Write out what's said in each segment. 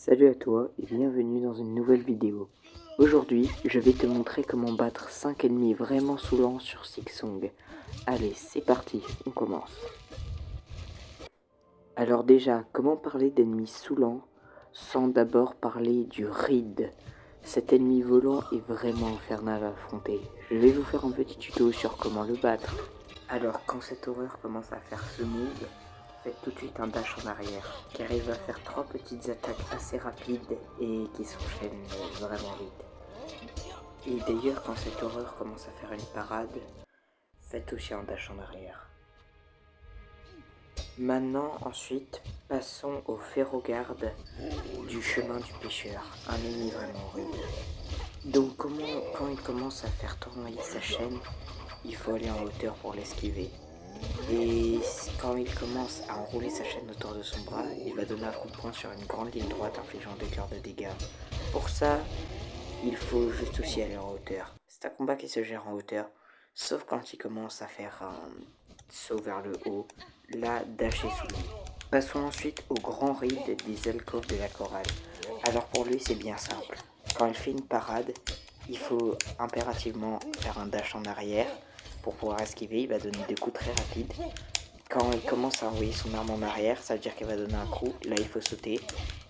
Salut à toi et bienvenue dans une nouvelle vidéo. Aujourd'hui, je vais te montrer comment battre 5 ennemis vraiment saoulants sur Silksong. Allez, c'est parti, on commence. Alors déjà, comment parler d'ennemis saoulants sans d'abord parler du Reed. Cet ennemi volant est vraiment infernal à affronter. Je vais vous faire un petit tuto sur comment le battre. Alors quand cette horreur commence à faire ce move, faites tout de suite un dash en arrière, car il va faire 3 petites attaques assez rapides et qui s'enchaînent vraiment vite. Et d'ailleurs, quand cette horreur commence à faire une parade, faites aussi un dash en arrière. Maintenant, ensuite, passons au ferrogarde du chemin du pêcheur, un ennemi vraiment horrible. Donc quand il commence à faire tournoyer sa chaîne, il faut aller en hauteur pour l'esquiver. Et quand il commence à enrouler sa chaîne autour de son bras, il va donner un coup de poing sur une grande ligne droite infligeant des cœurs de dégâts. Pour ça, il faut juste aussi aller en hauteur. C'est un combat qui se gère en hauteur, sauf quand il commence à faire un saut vers le haut, là, dasher sous lui. Passons ensuite au grand Reed des alcôves de la chorale. Alors pour lui, c'est bien simple. Quand il fait une parade, il faut impérativement faire un dash en arrière. Pour pouvoir esquiver, il va donner des coups très rapides. Quand il commence à envoyer son arme en arrière, ça veut dire qu'il va donner un coup. Là, il faut sauter.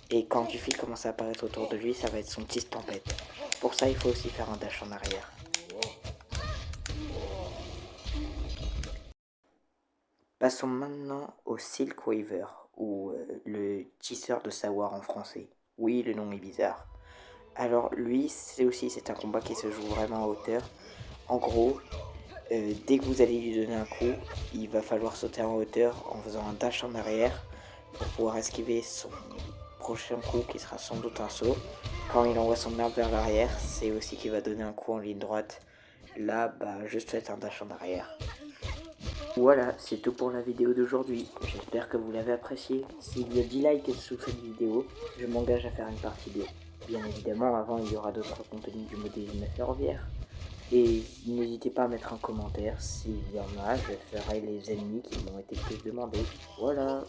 Et quand du fil commence à apparaître autour de lui, ça va être son petit tempête. Pour ça, il faut aussi faire un dash en arrière. Passons maintenant au Silk Waver, ou le tisseur de savoir en français. Oui, le nom est bizarre. Alors lui, c'est un combat qui se joue vraiment à hauteur. En gros, dès que vous allez lui donner un coup, il va falloir sauter en hauteur en faisant un dash en arrière pour pouvoir esquiver son prochain coup qui sera sans doute un saut. Quand il envoie son arme vers l'arrière, c'est aussi qu'il va donner un coup en ligne droite. Là, juste faites un dash en arrière. Voilà, c'est tout pour la vidéo d'aujourd'hui. J'espère que vous l'avez apprécié. S'il y a 10 likes sous cette vidéo, je m'engage à faire une partie 2. Bien évidemment, avant, il y aura d'autres contenus du modélisme ferroviaire. Et n'hésitez pas à mettre un commentaire, s'il y en a, je ferai les ennemis qui m'ont été plus demandés. Voilà.